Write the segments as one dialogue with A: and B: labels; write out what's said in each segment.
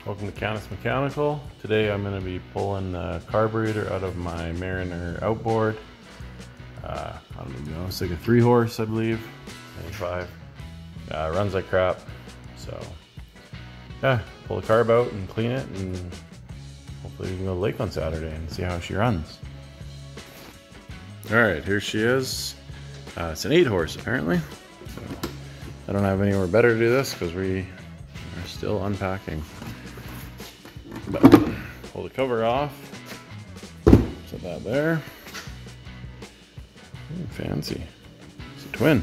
A: Welcome to Canis Mechanical. Today I'm going to be pulling the carburetor out of my Mariner Outboard. I don't know, it's like a 3-horse, I believe, 95. Runs like crap. So yeah, pull the carb out and clean it, and hopefully we can go to the lake on Saturday and see how she runs. Alright, here she is. It's an 8-horse apparently. So I don't have anywhere better to do this because we are still unpacking. But pull the cover off, set that there. Ooh, fancy. It's a twin.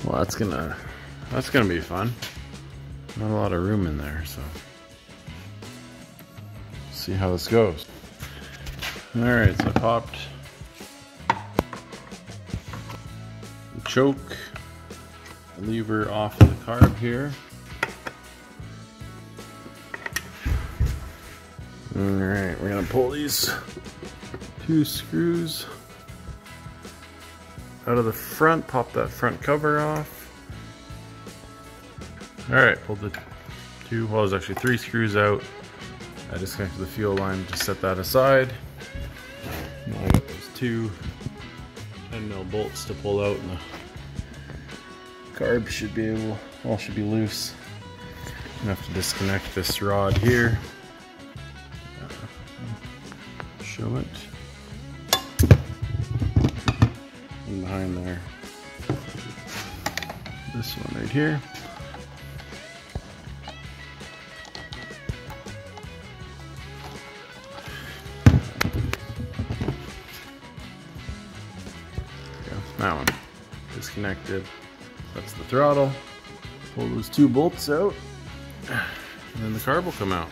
A: Well, that's gonna be fun. Not a lot of room in there, so see how this goes. All right, so I popped the choke lever off of the carb here. Alright, we're gonna pull these 2 screws out of the front, pop that front cover off. Alright, pulled the 2, well, there's actually 3 screws out. I disconnected the fuel line to set that aside. Now I got those 2 10mm bolts to pull out, and the carb should be loose. I'm gonna have to disconnect this rod here. Show it. And behind there, this one right here. There we go. That one disconnected. That's the throttle. Pull those 2 bolts out, and then the carb will come out.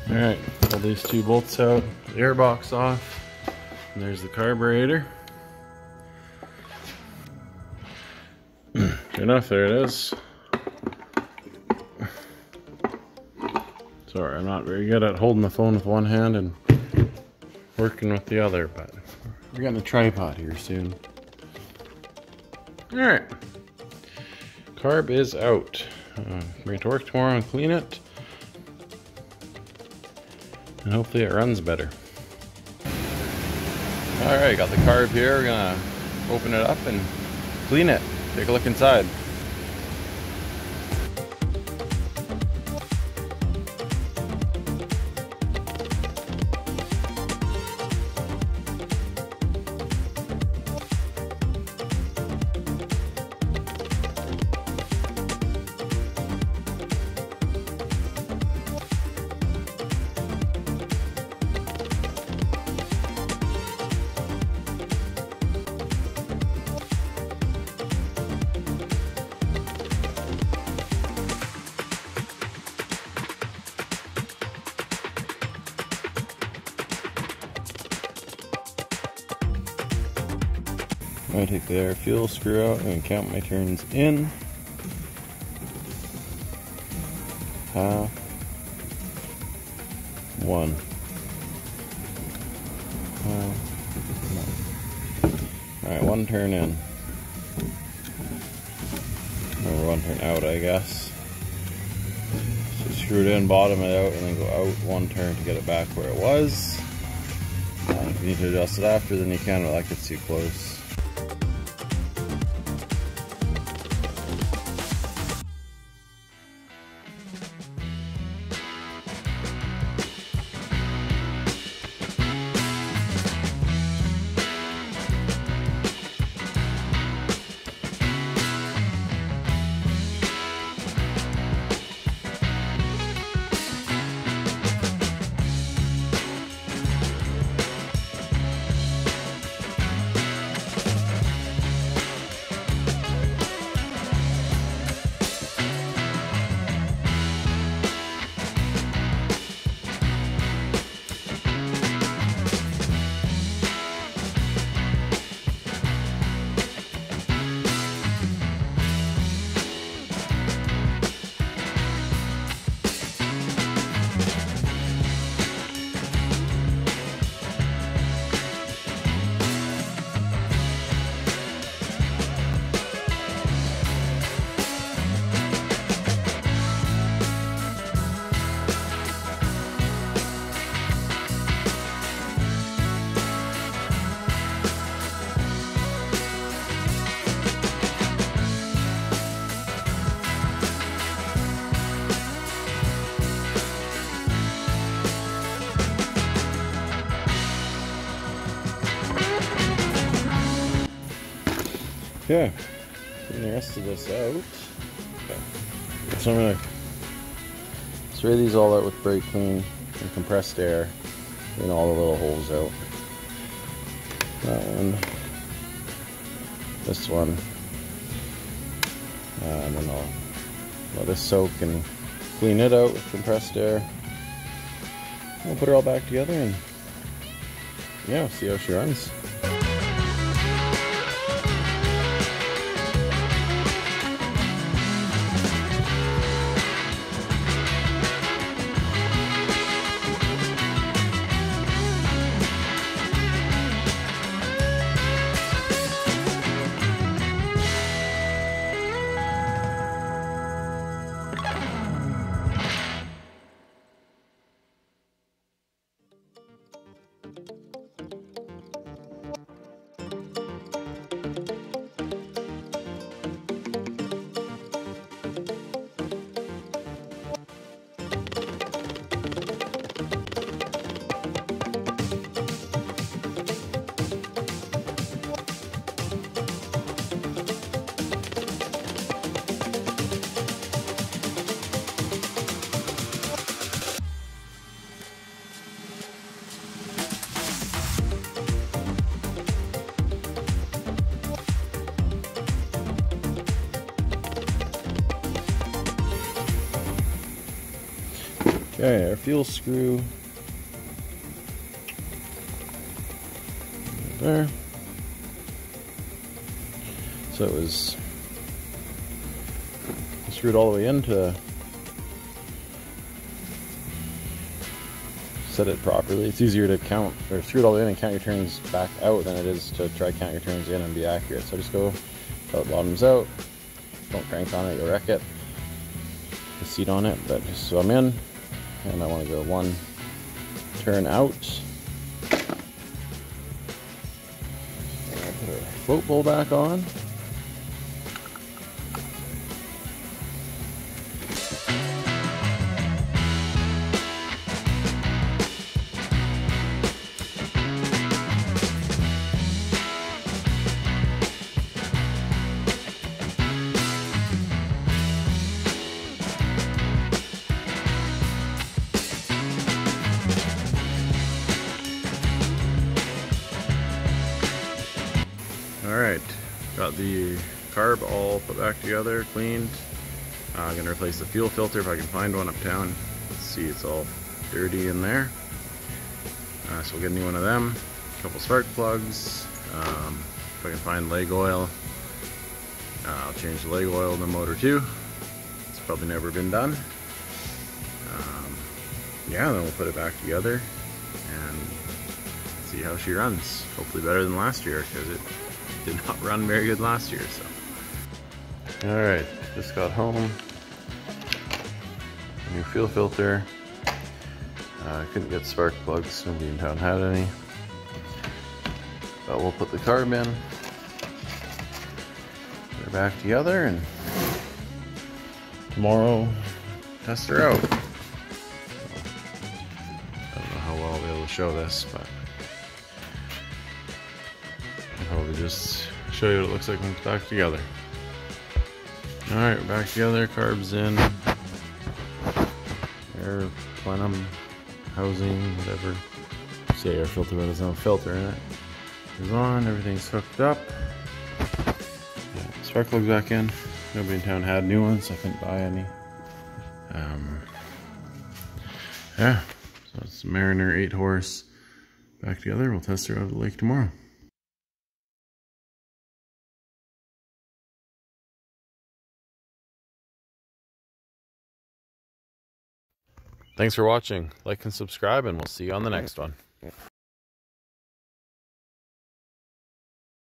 A: Alright, pull these 2 bolts out, the air box off, and there's the carburetor. Good enough, there it is. Sorry, I'm not very good at holding the phone with one hand and working with the other, but we're getting a tripod here soon. Alright. Carb is out. Bring it to work tomorrow and clean it. And hopefully it runs better. Alright, got the carb here. We're gonna open it up and clean it. Take a look inside. I'm going to take the air fuel screw out and count my turns in. Half. 1. Alright, 1 turn in. Or 1 turn out, I guess. So screw it in, bottom it out, and then go out 1 turn to get it back where it was. If you need to adjust it after, then you can, but that gets too close. Okay, clean the rest of this out. Okay. So I'm gonna spray these all out with brake clean and compressed air. Clean all the little holes out. That one. This one. And then I'll let this soak and clean it out with compressed air. We'll put her all back together and yeah, see how she runs. Okay, our fuel screw there. So it was screwed all the way in to set it properly. It's easier to count, or screw it all the way in and count your turns back out than it is to try to count your turns in and be accurate. So just go till it bottoms out. Don't crank on it, you'll wreck it. The seat on it, but just so I'm in. And I want to go one turn out. And I'll put our float bowl back on. Alright, got the carb all put back together, cleaned. I'm going to replace the fuel filter if I can find one uptown. Let's see, it's all dirty in there. So we'll get a new one of them. A couple spark plugs. If I can find leg oil, I'll change the leg oil in the motor too. It's probably never been done. Yeah, then we'll put it back together and see how she runs. Hopefully better than last year, because it did not run very good last year. So, all right, just got home. New fuel filter. I couldn't get spark plugs. Nobody in town had any. But we'll put the carb in. Put her back together, and tomorrow test her out. I don't know how well I'll be able to show this, but I'll probably just show you what it looks like when it's back together. Alright, we're back together, carbs in, air plenum, housing, whatever. Say air filter, but there's no filter in it. It's on, everything's hooked up. Yeah, spark plugs back in. Nobody in town had new ones, so I couldn't buy any. Yeah, so it's a Mariner 8 horse back together. We'll test her out at the lake tomorrow. Thanks for watching. Like and subscribe, and we'll see you on the next one.